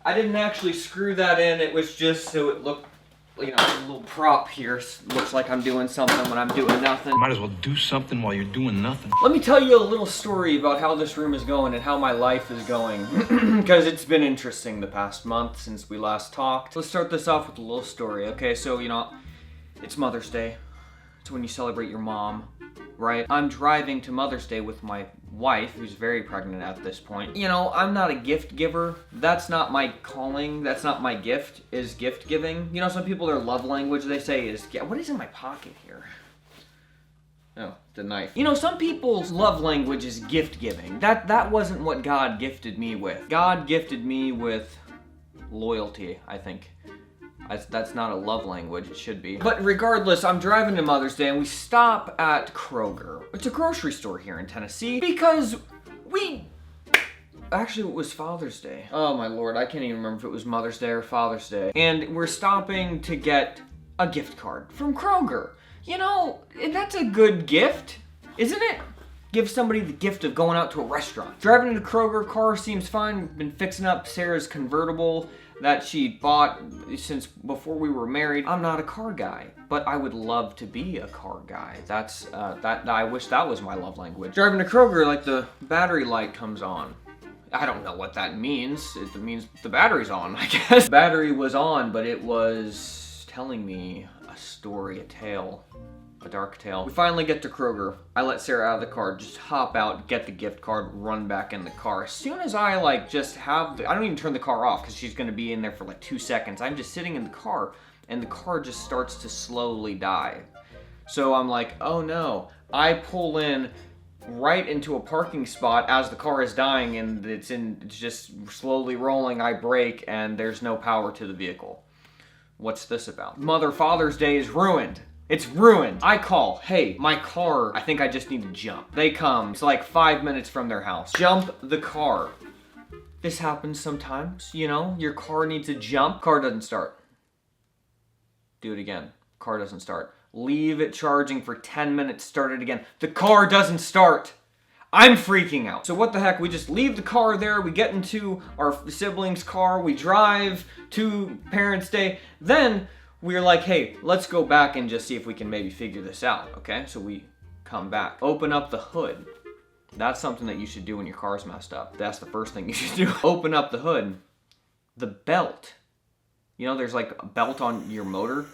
I didn't actually screw that in. It was just so it looked, you know, a little prop here. Looks like I'm doing something when I'm doing nothing. Might as well do something while you're doing nothing. Let me tell you a little story about how this room is going and how my life is going. Because it's been interesting the past month since we last talked. Let's start this off with a little story. Okay, so, you know, it's Mother's Day. It's when you celebrate your mom, right? I'm driving to Mother's Day with my wife, who's very pregnant at this point. You know, I'm not a gift giver. That's not my calling. That's not my gift, is gift giving. You know, some people, their love language, they say is, what is in my pocket here? Oh, the knife. You know, some people's love language is gift giving. That wasn't what God gifted me with. God gifted me with loyalty, I think. That's not a love language, it should be. But regardless, I'm driving to Mother's Day and we stop at Kroger. It's a grocery store here in Tennessee because actually, it was Father's Day. Oh my Lord, I can't even remember if it was Mother's Day or Father's Day. And we're stopping to get a gift card from Kroger. You know, that's a good gift, isn't it? Give somebody the gift of going out to a restaurant. Driving into Kroger, car seems fine. We've been fixing up Sarah's convertible that she bought since before we were married. I'm not a car guy, but I would love to be a car guy. I wish that was my love language. Driving to Kroger, like the battery light comes on. I don't know what that means. It means the battery's on, I guess. Battery was on, but it was telling me a story, a tale. A dark tale. We finally get to Kroger. I let Sarah out of the car, just hop out, get the gift card, run back in the car. As soon as I just have I don't even turn the car off because she's gonna be in there for like 2 seconds. I'm just sitting in the car and the car just starts to slowly die. So I'm like, oh no. I pull in right into a parking spot as the car is dying and it's just slowly rolling. I brake and there's no power to the vehicle. What's this about? Father's Day is ruined. It's ruined. I call, hey, my car, I think I just need to jump. They come, it's like 5 minutes from their house. Jump the car. This happens sometimes, you know, your car needs to jump. Car doesn't start. Do it again. Car doesn't start. Leave it charging for 10 minutes, start it again. The car doesn't start. I'm freaking out. So what the heck, we just leave the car there, we get into our sibling's car, we drive to Parents' Day, then we're like, hey, let's go back and just see if we can maybe figure this out, okay? So we come back. Open up the hood. That's something that you should do when your car's messed up. That's the first thing you should do. Open up the hood. The belt. You know, there's like a belt on your motor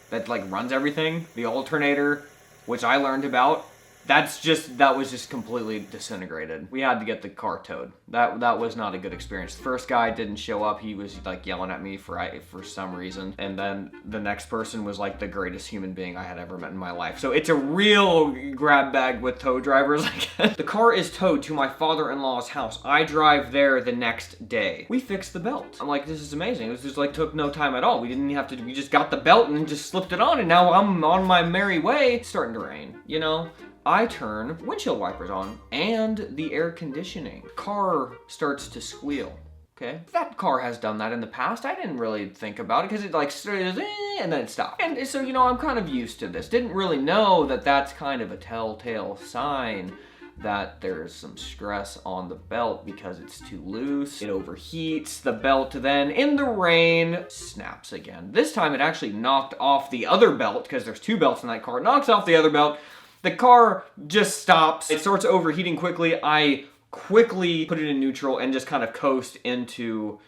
that like runs everything. The alternator, which I learned about. That was just completely disintegrated. We had to get the car towed. That was not a good experience. The first guy didn't show up. He was like yelling at me for some reason. And then the next person was like the greatest human being I had ever met in my life. So it's a real grab bag with tow drivers, I guess. The car is towed to my father-in-law's house. I drive there the next day. We fixed the belt. I'm like, this is amazing. It was just like took no time at all. We didn't have to, we just got the belt and just slipped it on and now I'm on my merry way. It's starting to rain, you know? I turn windshield wipers on and the air conditioning. Car starts to squeal, okay? That car has done that in the past. I didn't really think about it because it like started and then it stopped. And so, you know, I'm kind of used to this. Didn't really know that that's kind of a telltale sign that there's some stress on the belt because it's too loose. It overheats. The belt then, in the rain, snaps again. This time it actually knocked off the other belt because there's 2 belts in that car. It knocks off the other belt. The car just stops. It starts overheating quickly. I quickly put it in neutral and just kind of coast into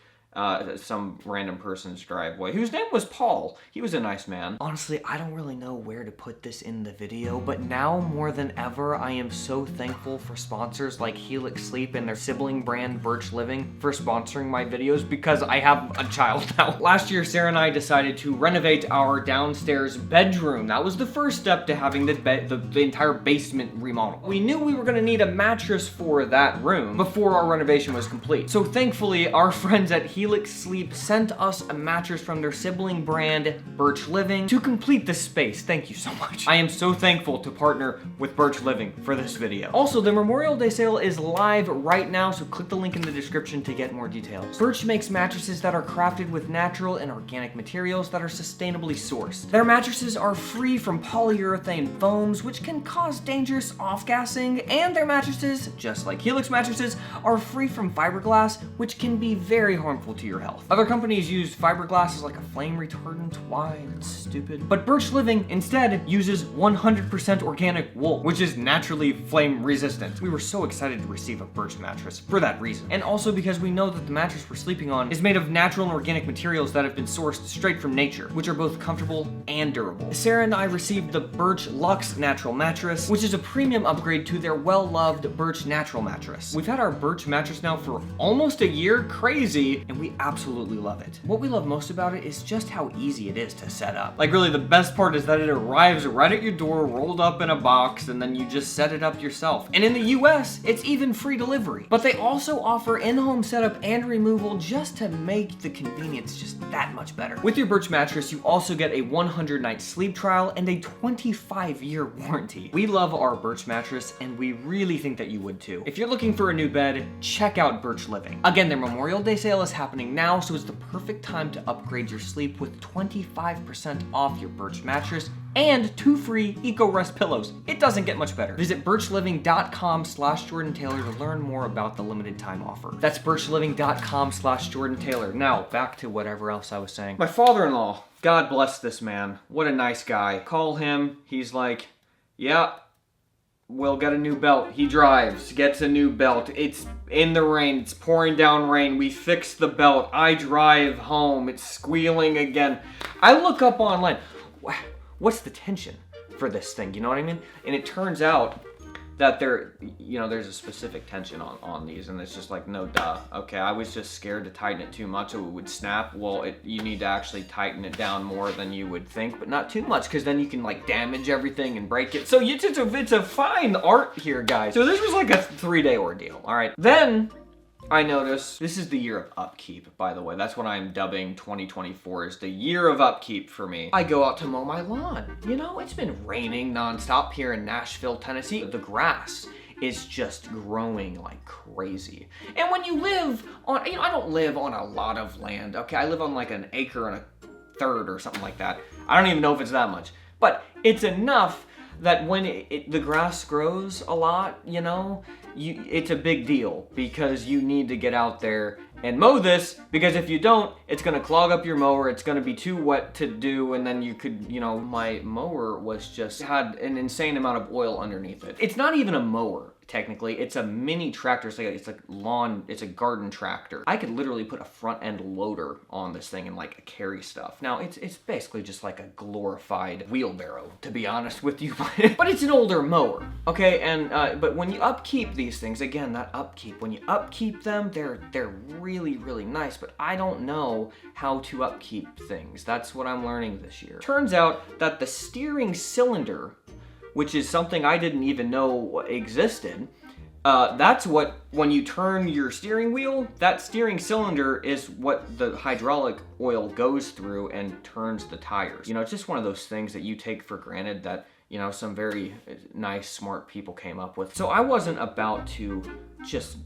some random person's driveway, whose name was Paul. He was a nice man. Honestly, I don't really know where to put this in the video, but now more than ever, I am so thankful for sponsors like Helix Sleep and their sibling brand Birch Living for sponsoring my videos because I have a child now. Last year, Sarah and I decided to renovate our downstairs bedroom. That was the first step to having the entire basement remodeled. We knew we were gonna need a mattress for that room before our renovation was complete. So thankfully, our friends at Helix Sleep sent us a mattress from their sibling brand, Birch Living, to complete the space. Thank you so much. I am so thankful to partner with Birch Living for this video. Also, the Memorial Day sale is live right now, so click the link in the description to get more details. Birch makes mattresses that are crafted with natural and organic materials that are sustainably sourced. Their mattresses are free from polyurethane foams, which can cause dangerous off-gassing, and their mattresses, just like Helix mattresses, are free from fiberglass, which can be very harmful harmful to your health. Other companies use fiberglass as like a flame retardant. Why? It's stupid. But Birch Living instead uses 100% organic wool, which is naturally flame resistant. We were so excited to receive a Birch mattress for that reason. And also because we know that the mattress we're sleeping on is made of natural and organic materials that have been sourced straight from nature, which are both comfortable and durable. Sara and I received the Birch Luxe Natural Mattress, which is a premium upgrade to their well-loved Birch Natural Mattress. We've had our Birch mattress now for almost a year, crazy, and we absolutely love it. What we love most about it is just how easy it is to set up. Like really the best part is that it arrives right at your door, rolled up in a box, and then you just set it up yourself. And in the US, it's even free delivery. But they also offer in-home setup and removal just to make the convenience just that much better. With your Birch mattress, you also get a 100-night sleep trial and a 25-year warranty. We love our Birch mattress, and we really think that you would too. If you're looking for a new bed, check out Birch Living. Again, their Memorial Day sale is happening now, so it's the perfect time to upgrade your sleep with 25% off your Birch mattress and 2 free EcoRest pillows. It doesn't get much better. Visit birchliving.com/Jordan Taylor to learn more about the limited time offer. That's birchliving.com/Jordan Taylor. Now, back to whatever else I was saying. My father-in-law, God bless this man. What a nice guy. Call him, he's like, yeah, we'll get a new belt. He drives, gets a new belt. It's in the rain, it's pouring down rain. We fix the belt. I drive home, it's squealing again. I look up online, what's the tension for this thing? You know what I mean? And it turns out that there's a specific tension on these, and it's just like, no duh. Okay, I was just scared to tighten it too much, so it would snap. Well, you need to actually tighten it down more than you would think, but not too much, because then you can like damage everything and break it. So it's a fine art here, guys. So this was like a 3-day ordeal, all right? Then I notice this is the year of upkeep, by the way. That's what I'm dubbing 2024 is the year of upkeep for me. I go out to mow my lawn. You know, it's been raining nonstop here in Nashville, Tennessee. The grass is just growing like crazy. And when you live on, I don't live on a lot of land, okay? I live on like an acre and a third or something like that. I don't even know if it's that much, but it's enough that when the grass grows a lot, it's a big deal because you need to get out there and mow this, because if you don't, it's gonna clog up your mower, it's gonna be too wet to do, and then you could, my mower had an insane amount of oil underneath it. It's not even a mower, technically, it's a mini tractor, it's like lawn, it's a garden tractor. I could literally put a front end loader on this thing and like carry stuff. Now, it's basically just like a glorified wheelbarrow, to be honest with you, but it's an older mower, okay? And, but when you upkeep these things, again, that upkeep, when you upkeep them, they're really, really nice, but I don't know how to upkeep things. That's what I'm learning this year. Turns out that the steering cylinder, which is something I didn't even know existed, that's what, when you turn your steering wheel, that steering cylinder is what the hydraulic oil goes through and turns the tires. It's just one of those things that you take for granted that, some very nice, smart people came up with. So I wasn't about to just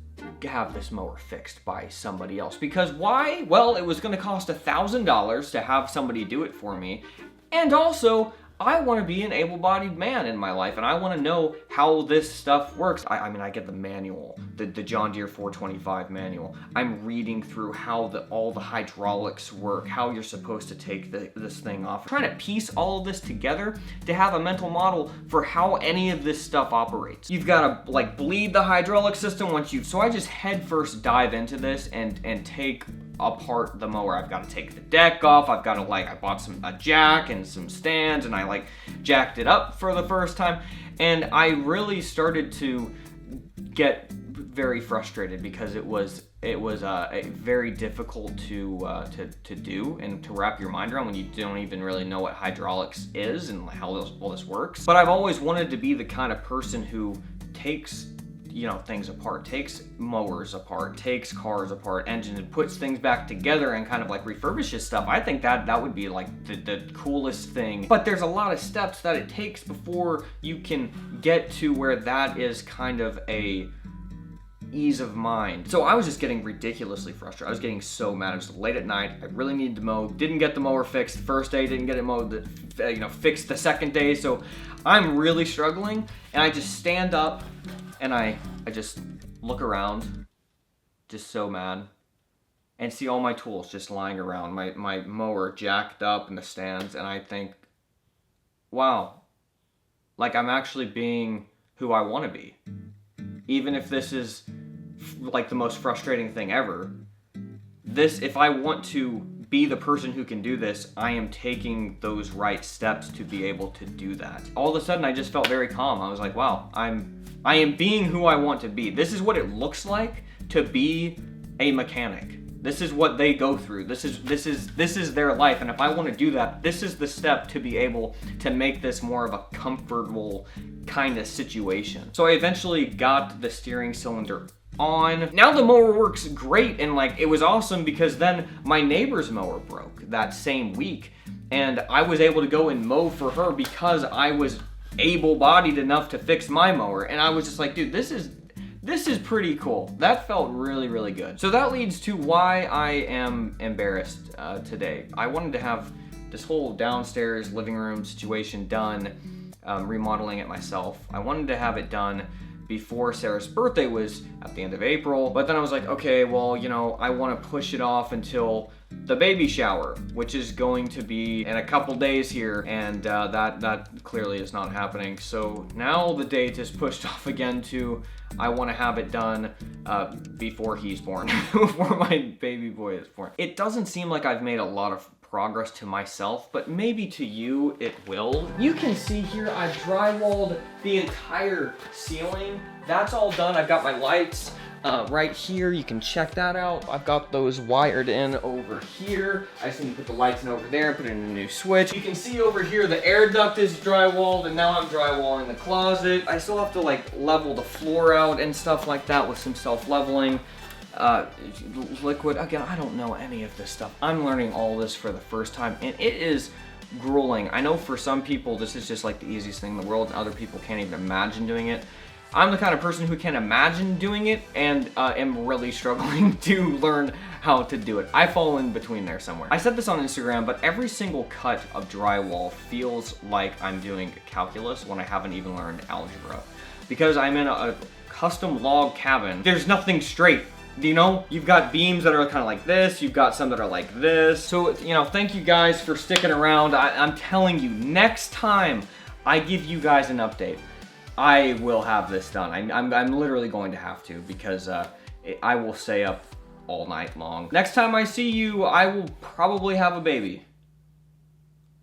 have this mower fixed by somebody else. Because why? Well, it was gonna cost $1,000 to have somebody do it for me. And also, I want to be an able-bodied man in my life, and I want to know how this stuff works. I get the manual, the John Deere 425 manual. I'm reading through how all the hydraulics work, how you're supposed to take this thing off. I'm trying to piece all of this together to have a mental model for how any of this stuff operates. You've got to like bleed the hydraulic system so I just head first dive into this and take apart the mower. I've got to take the deck off. I bought a jack and some stands, and I jacked it up for the first time. And I really started to get very frustrated because it was very difficult to do and to wrap your mind around when you don't even really know what hydraulics is and how all this works. But I've always wanted to be the kind of person who takes things apart, takes mowers apart, takes cars apart, engines, and puts things back together and kind of like refurbishes stuff. I think that would be like the coolest thing. But there's a lot of steps that it takes before you can get to where that is kind of a ease of mind. So I was just getting ridiculously frustrated. I was getting so mad. It was late at night. I really needed to mow. Didn't get the mower fixed the first day. Didn't get it mowed. Fixed the second day. So I'm really struggling. And I just stand up and I just look around, just so mad. and see all my tools just lying around, my mower jacked up in the stands, and I think, wow, like I'm actually being who I want to be. Even if this is like the most frustrating thing ever, if I want to be the person who can do this, I am taking those right steps to be able to do that. All of a sudden, I just felt very calm. I was like, wow, I am being who I want to be. This is what it looks like to be a mechanic. This is what they go through. This is their life. And if I want to do that, this is the step to be able to make this more of a comfortable kind of situation. So I eventually got the steering cylinder on. Now the mower works great, and like it was awesome because then my neighbor's mower broke that same week, and I was able to go and mow for her because I was able-bodied enough to fix my mower. And I was just like, dude, this is pretty cool. That felt really, really good. So that leads to why I am embarrassed today. I wanted to have this whole downstairs living room situation done, remodeling it myself. I wanted to have it done before Sarah's birthday was at the end of April, but then I was like, okay, well, you know, I want to push it off until the baby shower, which is going to be in a couple days here, and that clearly is not happening. So now the date is pushed off again to, I want to have it done before he's born, before my baby boy is born. It doesn't seem like I've made a lot of progress to myself, but maybe to you it will. You can see here I've drywalled the entire ceiling. That's all done. I've got my lights right here. You can check that out. I've got those wired in over here. I just need to put the lights in over there, put in a new switch. You can see over here the air duct is drywalled, and now I'm drywalling the closet. I still have to like level the floor out and stuff like that with some self-leveling. Liquid, again, I don't know any of this stuff. I'm learning all this for the first time, and it is grueling. I know for some people this is just like the easiest thing in the world, and other people can't even imagine doing it. I'm the kind of person who can imagine doing it and am really struggling to learn how to do it. I fall in between there somewhere. I said this on Instagram, but every single cut of drywall feels like I'm doing calculus when I haven't even learned algebra. Because I'm in a custom log cabin, there's nothing straight. You know, you've got beams that are kind of like this, you've got some that are like this. So, you know, thank you guys for sticking around. I'm telling you, next time I give you guys an update, I will have this done. I'm literally going to have to, because I will stay up all night long. Next time I see you, I will probably have a baby.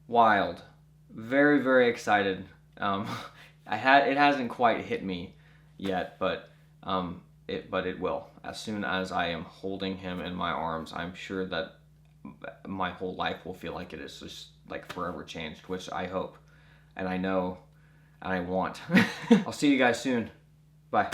Wild. Very, very excited. It hasn't quite hit me yet, but it will. As soon as I am holding him in my arms, I'm sure that my whole life will feel like it is just like forever changed, which I hope and I know and I want. I'll see you guys soon. Bye.